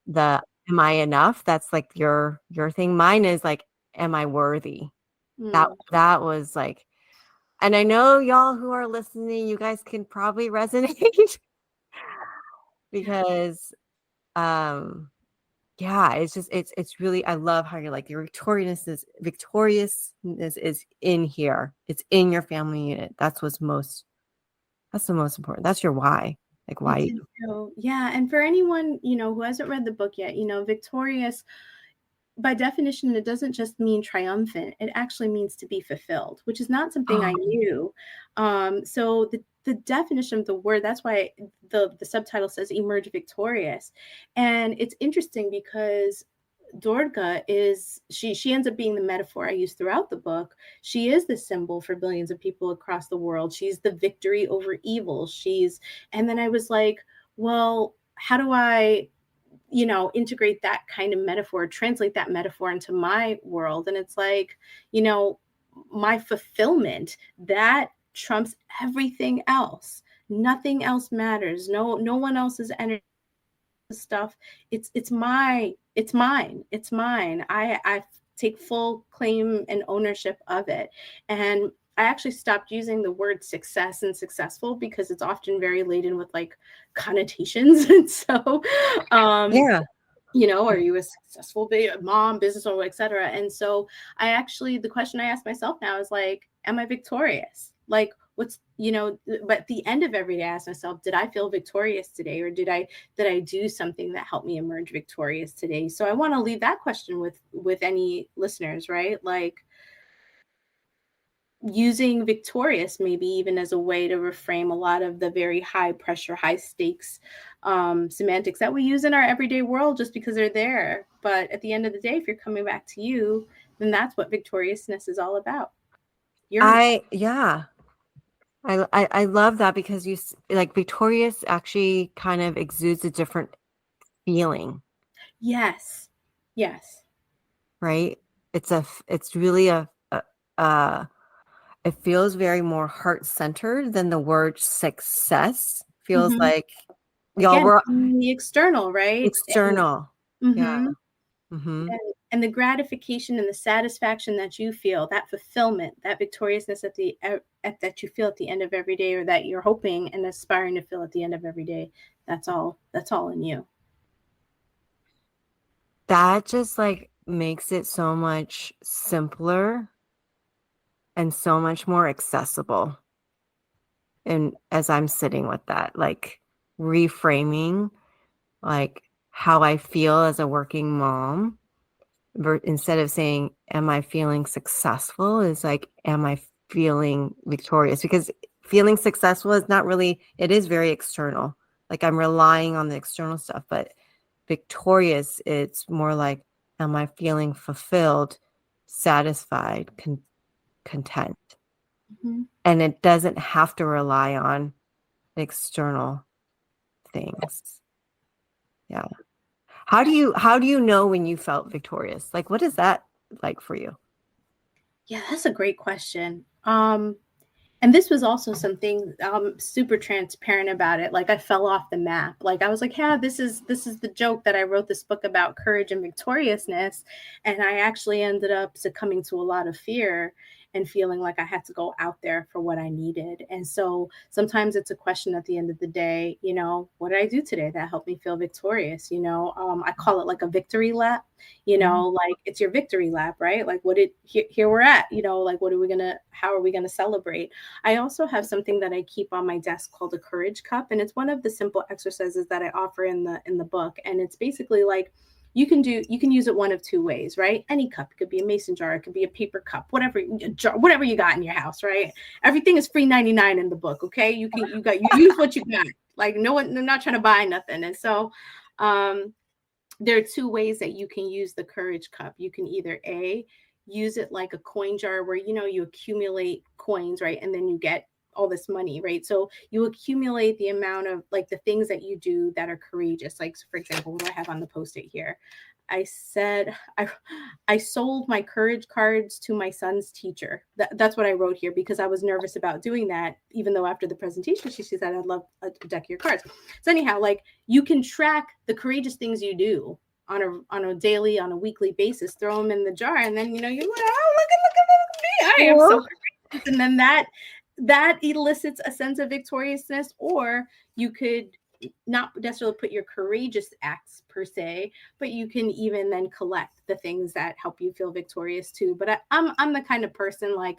the am I enough? That's like your thing. Mine is like, am I worthy? That was like, and I know y'all who are listening, you guys can probably resonate because yeah, it's just it's really, I love how you're like, your victoriousness is in here. It's in your family unit. That's the most important. That's your why. Like why
Yeah. And for anyone, who hasn't read the book yet, victorious, by definition, it doesn't just mean triumphant. It actually means to be fulfilled, which is not something I knew. So the definition of the word, that's why the subtitle says emerge victorious. And it's interesting because Durga she ends up being the metaphor I use throughout the book. She is the symbol for billions of people across the world. She's the victory over evil. And then I was like, well, how do I integrate that kind of metaphor, translate that metaphor into my world? And it's like, my fulfillment, that trumps everything else. Nothing else matters. No one else's energy stuff. It's mine. I take full claim and ownership of it. And I actually stopped using the word success and successful because it's often very laden with like connotations. And so, are you a successful mom, business owner, etc.? And so the question I ask myself now is like, am I victorious? Like, but at the end of every day, I ask myself, did I feel victorious today? Or did I do something that helped me emerge victorious today? So I want to leave that question with any listeners, right? Like, using victorious maybe even as a way to reframe a lot of the very high pressure, high stakes semantics that we use in our everyday world just because they're there. But at the end of the day, if you're coming back to you, then that's what victoriousness is all about.
I love that, because you like victorious actually kind of exudes a different feeling.
Yes.
Right. It's really it feels very more heart-centered than the word success feels like. Y'all
Again,
were
the external, right?
external. Yeah.
And the gratification and the satisfaction that you feel, that fulfillment, that victoriousness that you feel at the end of every day, or that you're hoping and aspiring to feel at the end of every day, that's all in you.
That just like makes it so much simpler and so much more accessible. And as I'm sitting with that, like reframing like how I feel as a working mom, instead of saying, am I feeling successful, is like, am I feeling victorious? Because feeling successful is not really, it is very external. Like I'm relying on the external stuff, but victorious, it's more like, am I feeling fulfilled, satisfied, content? And it doesn't have to rely on external things. Yeah. How do you know when you felt victorious? Like, what is that like for you?
Yeah, that's a great question. And this was also something super transparent about it. Like I fell off the map. Like I was like, yeah, this is the joke that I wrote this book about courage and victoriousness. And I actually ended up succumbing to a lot of fear. and feeling like I had to go out there for what I needed. And so sometimes it's a question at the end of the day, what did I do today that helped me feel victorious? I call it like a victory lap, like it's your victory lap, right? Like here we're at, like how are we going to celebrate? I also have something that I keep on my desk called a courage cup. And it's one of the simple exercises that I offer in the book. And it's basically like, you can use it one of two ways, right? Any cup. It could be a mason jar, it could be a paper cup, whatever you got in your house, right? Everything is free 99 in the book. Okay. You use what you got. Like they're not trying to buy nothing. And so there are two ways that you can use the courage cup. You can either use it like a coin jar where you accumulate coins, right? And then you get all this money, right? So you accumulate the amount of like the things that you do that are courageous. Like, for example, what do I have on the post-it here? I said I sold my courage cards to my son's teacher. That's what I wrote here because I was nervous about doing that, even though after the presentation she said I'd love a deck of your cards. So anyhow, like you can track the courageous things you do on a daily, on a weekly basis. Throw them in the jar, and then you're like, oh, look at me, I am so courageous. And then that elicits a sense of victoriousness. Or you could not necessarily put your courageous acts per se, but you can even then collect the things that help you feel victorious too. But I'm the kind of person, like,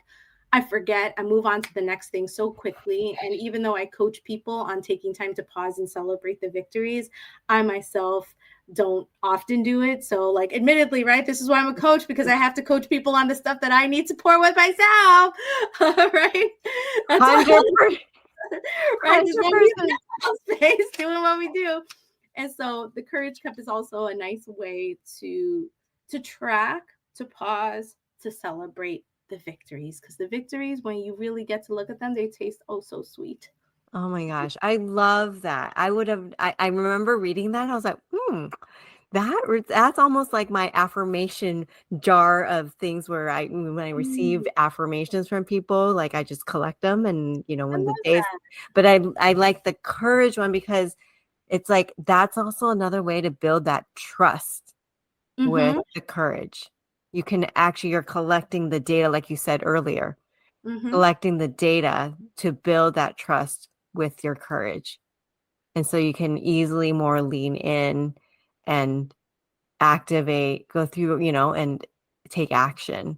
I forget, I move on to the next thing so quickly. And even though I coach people on taking time to pause and celebrate the victories, I myself don't often do it. So like, admittedly, right, this is why I'm a coach, because I have to coach people on the stuff that I need support with myself. Right? That's
100%.
Right? Just space doing what we do. And so the courage cup is also a nice way to track, to pause, to celebrate the victories, because the victories, when you really get to look at them, they taste oh so sweet.
Oh my gosh, I love that. I remember reading that. I was like, that's almost like my affirmation jar of things where when I receive affirmations from people, like I just collect them, and when the days. But I like the courage one because it's like that's also another way to build that trust with the courage. You can you're collecting the data, like you said earlier, collecting the data to build that trust with your courage. And so you can easily more lean in and activate, go through, and take action.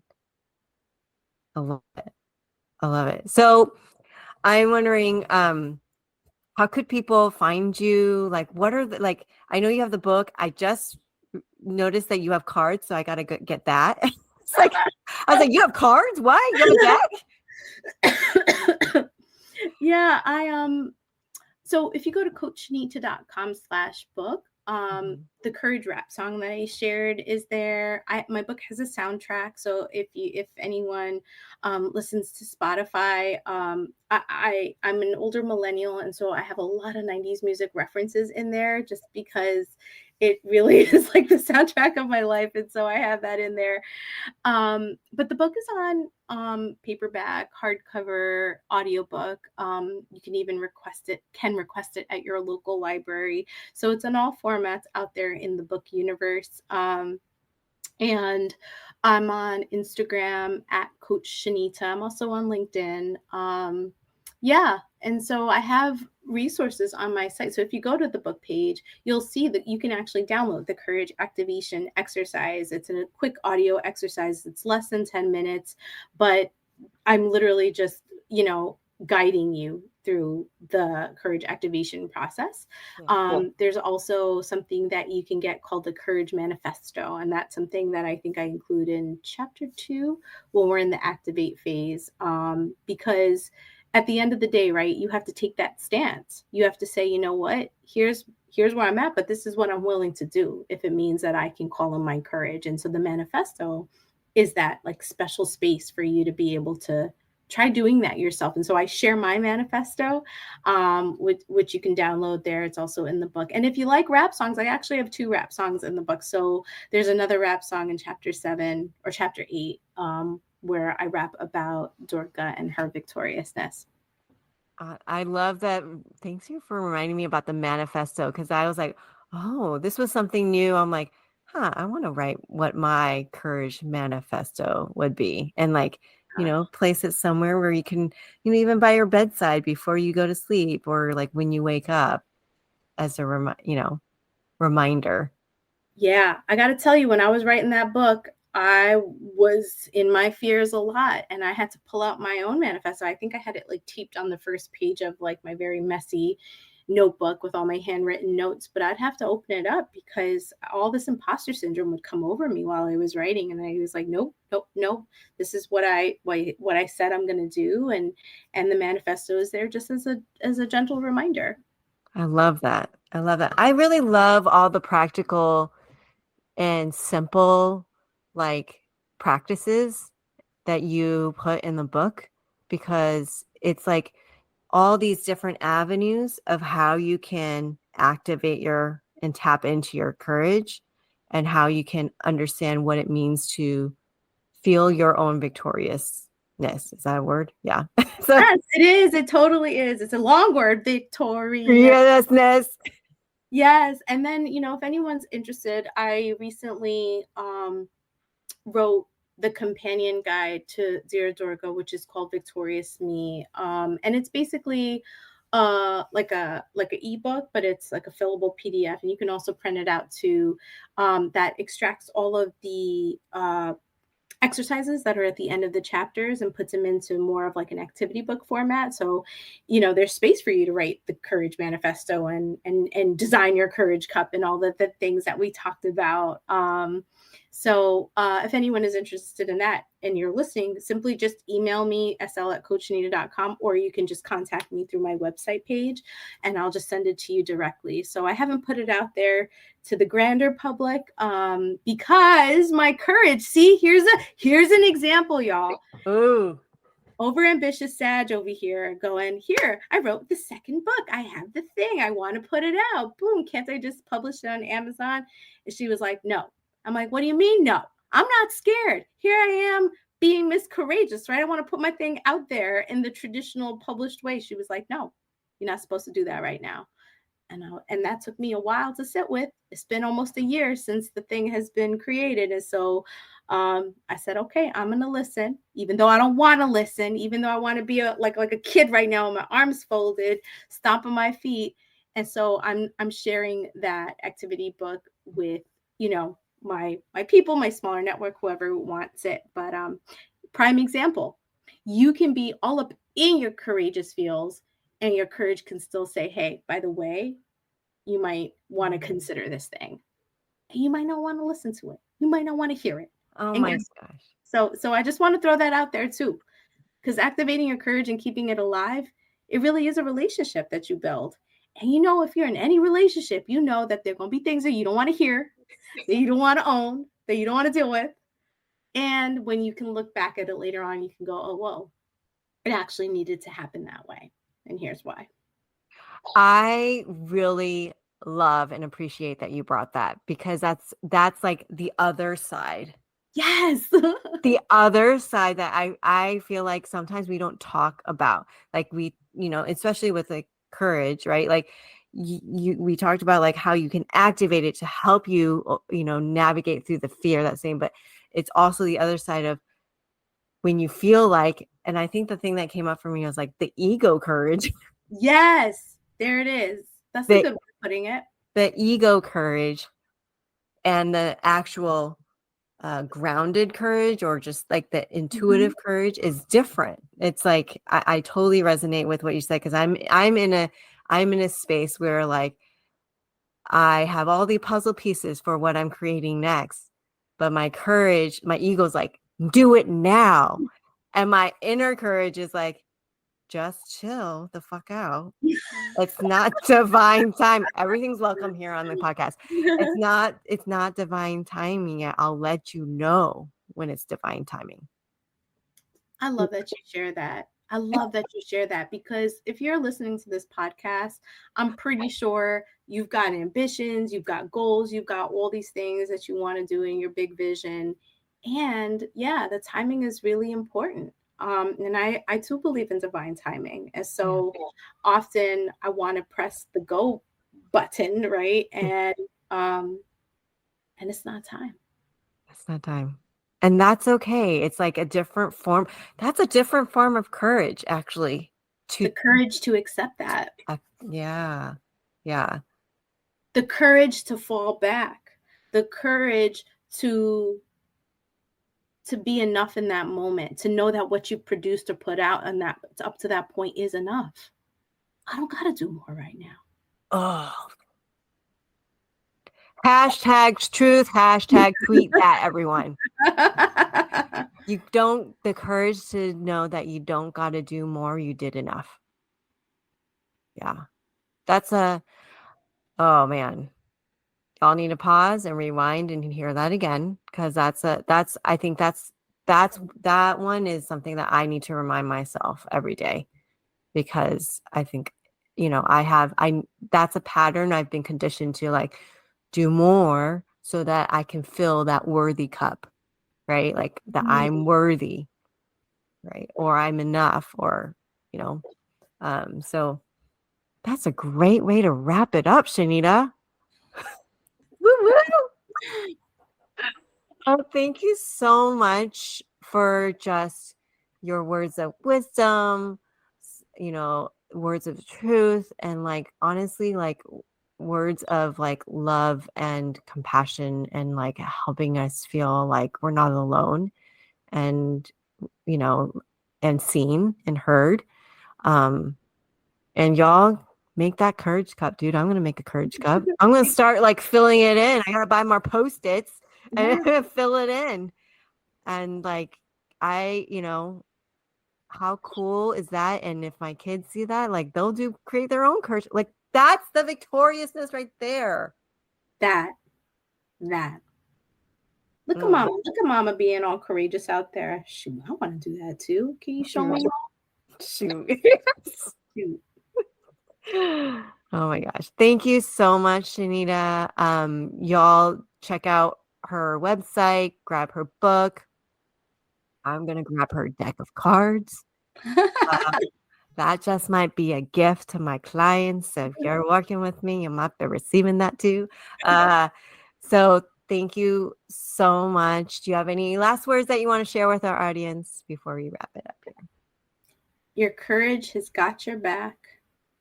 I love it. So I'm wondering, how could people find you? Like, what are I know you have the book. I just noticed that you have cards, so I got to get that. It's like, I was like, you have cards? Why? You have a deck?
Yeah, so if you go to coachshanita.com/book, the courage rap song that I shared is there. My book has a soundtrack, so if anyone listens to Spotify, I'm an older millennial, and so I have a lot of 90s music references in there, just because it really is like the soundtrack of my life, and so I have that in there. But the book is on paperback, hardcover, audiobook. You can even request it at your local library. So it's in all formats out there in the book universe. And I'm on Instagram at Coach Shanita. I'm also on LinkedIn. And so I have resources on my site. So if you go to the book page, you'll see that you can actually download the courage activation exercise. It's a quick audio exercise. It's less than 10 minutes, but I'm literally just, guiding you through the courage activation process. There's also something that you can get called the Courage Manifesto. And that's something that I think I include in chapter 2 when we're in the activate phase, because at the end of the day, right, you have to take that stance. You have to say, you know what, here's where I'm at, but this is what I'm willing to do if it means that I can call on my courage. And so the manifesto is that like special space for you to be able to try doing that yourself. And so I share my manifesto, which you can download there. It's also in the book. And if you like rap songs, I actually have 2 rap songs in the book. So there's another rap song in chapter 7 or chapter 8, where I rap about Durga and her victoriousness.
I love that. Thanks you for reminding me about the manifesto, because I was like, oh, this was something new. I'm like, I want to write what my courage manifesto would be. And like, place it somewhere where you can, even by your bedside before you go to sleep, or like when you wake up, as a reminder.
Yeah, I got to tell you, when I was writing that book, I was in my fears a lot, and I had to pull out my own manifesto. I think I had it like taped on the first page of like my very messy notebook with all my handwritten notes, but I'd have to open it up because all this imposter syndrome would come over me while I was writing, and I was like, nope, nope, nope. This is what I said I'm going to do, and the manifesto is there just as a gentle reminder.
I love that. I really love all the practical and simple like practices that you put in the book, because it's like all these different avenues of how you can activate and tap into your courage, and how you can understand what it means to feel your own victoriousness. Is that a word? Yeah.
Yes, it is. It totally is. It's a long word,
victoriousness.
Yes. And then, if anyone's interested, I recently wrote the companion guide to Dear Durga, which is called Victorious Me. And it's basically like a ebook, but it's like a fillable PDF. And you can also print it out too. That extracts all of the exercises that are at the end of the chapters and puts them into more of like an activity book format. So, there's space for you to write the courage manifesto and design your courage cup and all the things that we talked about. So if anyone is interested in that and you're listening, simply just email me, sl@coachshanita.com, or you can just contact me through my website page and I'll just send it to you directly. So I haven't put it out there to the grander public because my courage, see, here's an example, y'all.
Ooh.
Overambitious Sag over here going, here, I wrote the second book. I have the thing. I want to put it out. Boom. Can't I just publish it on Amazon? And she was like, no. I'm like, what do you mean? No, I'm not scared. Here I am being Miss Courageous, right? I want to put my thing out there in the traditional published way. She was like, no, you're not supposed to do that right now. And that took me a while to sit with. It's been almost a year since the thing has been created. And so I said, okay, I'm going to listen, even though I don't want to listen, even though I want to be like a kid right now with my arms folded, stomping my feet. And so I'm sharing that activity book with, my people, my smaller network, whoever wants it. But prime example, you can be all up in your courageous feels, and your courage can still say, hey, by the way, you might want to consider this thing. And you might not want to listen to it. You might not want to hear it.
Oh my gosh.
So I just want to throw that out there too, because activating your courage and keeping it alive, it really is a relationship that you build. And if you're in any relationship, you know that there are going to be things that you don't want to hear, that you don't want to own, that you don't want to deal with. And when you can look back at it later on, you can go, oh, whoa, it actually needed to happen that way. And here's why.
I really love and appreciate that you brought that, because that's like the other side.
Yes.
The other side that I feel like sometimes we don't talk about, like we, especially with like courage, right? Like we talked about like how you can activate it to help you, navigate through the fear, that same, but it's also the other side of when you feel like, and I think the thing that came up for me was like the ego courage.
Yes, there it is. That's a good way of putting it.
The ego courage and the actual grounded courage, or just like the intuitive courage, is different. It's like I totally resonate with what you said, because I'm in a space where like I have all the puzzle pieces for what I'm creating next, but my ego's like, do it now. And my inner courage is like, just chill the fuck out. It's not divine time. Everything's welcome here on the podcast. It's not divine timing yet. I'll let you know when it's divine timing.
I love that you share that. I love that you share that, because if you're listening to this podcast, I'm pretty sure you've got ambitions, you've got goals, you've got all these things that you want to do in your big vision. And yeah, the timing is really important. And I too believe in divine timing. And so often I want to press the go button, right? And it's not time.
It's not time. And that's okay. It's like a different form. That's a different form of courage, actually.
The courage to accept that.
Yeah.
The courage to fall back. The courage to be enough in that moment, to know that what you produced or put out and that up to that point is enough. I don't got to do more right now.
Oh. Hashtag truth, hashtag tweet that, everyone. The courage to know that you don't got to do more, you did enough. Yeah. Oh man. Y'all need to pause and rewind and hear that again. Cause I think that one is something that I need to remind myself every day, because I think, that's a pattern I've been conditioned to, like, do more so that I can fill that worthy cup, right? Like that I'm worthy, right? Or I'm enough, or, so that's a great way to wrap it up, Shanita. Woo woo. Oh, thank you so much for just your words of wisdom, words of truth, and like, honestly, like words of like love and compassion, and like helping us feel like we're not alone, and, and seen and heard. And y'all make that courage cup, dude. I'm going to make a courage cup. I'm going to start like filling it in. I got to buy more Post-its and fill it in. And like, how cool is that? And if my kids see that, like, they'll create their own courage. Like, that's the victoriousness right there.
That. Look at mama. Look at mama being all courageous out there. Shoot, I want to do that too. Can you show me?
Shoot. Oh my gosh. Thank you so much, Shanita. Y'all check out her website, grab her book. I'm going to grab her deck of cards. That just might be a gift to my clients. So if you're working with me, you might be receiving that too. So thank you so much. Do you have any last words that you want to share with our audience before we wrap it up here?
Your courage has got your back.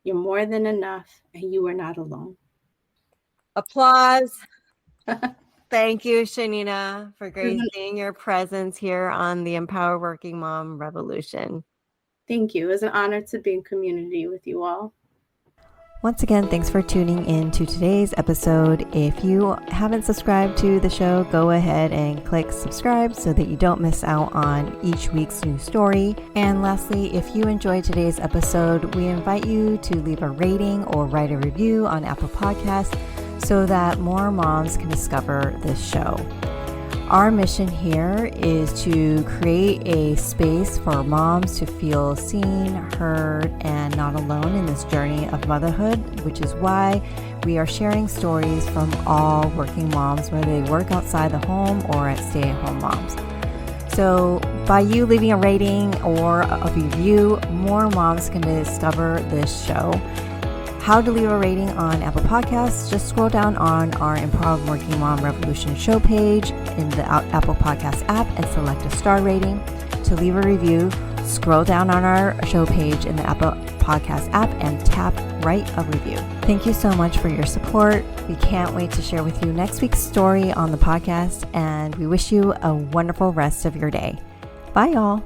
You're more than enough, and you are not alone.
Applause. Thank you, Shanita, for gracing your presence here on the Empower Working Mom Revolution.
Thank you. It was an honor to be in community with you all.
Once again, thanks for tuning in to today's episode. If you haven't subscribed to the show, go ahead and click subscribe so that you don't miss out on each week's new story. And lastly, if you enjoyed today's episode, we invite you to leave a rating or write a review on Apple Podcasts so that more moms can discover this show. Our mission here is to create a space for moms to feel seen, heard, and not alone in this journey of motherhood, which is why we are sharing stories from all working moms, whether they work outside the home or at stay-at-home moms. So by you leaving a rating or a review, more moms can discover this show. How to leave a rating on Apple Podcasts, just scroll down on our Empowered Working Mom Revolution show page in the Apple Podcast app and select a star rating. To leave a review, scroll down on our show page in the Apple Podcast app and tap Write a Review. Thank you so much for your support. We can't wait to share with you next week's story on the podcast, and we wish you a wonderful rest of your day. Bye, y'all.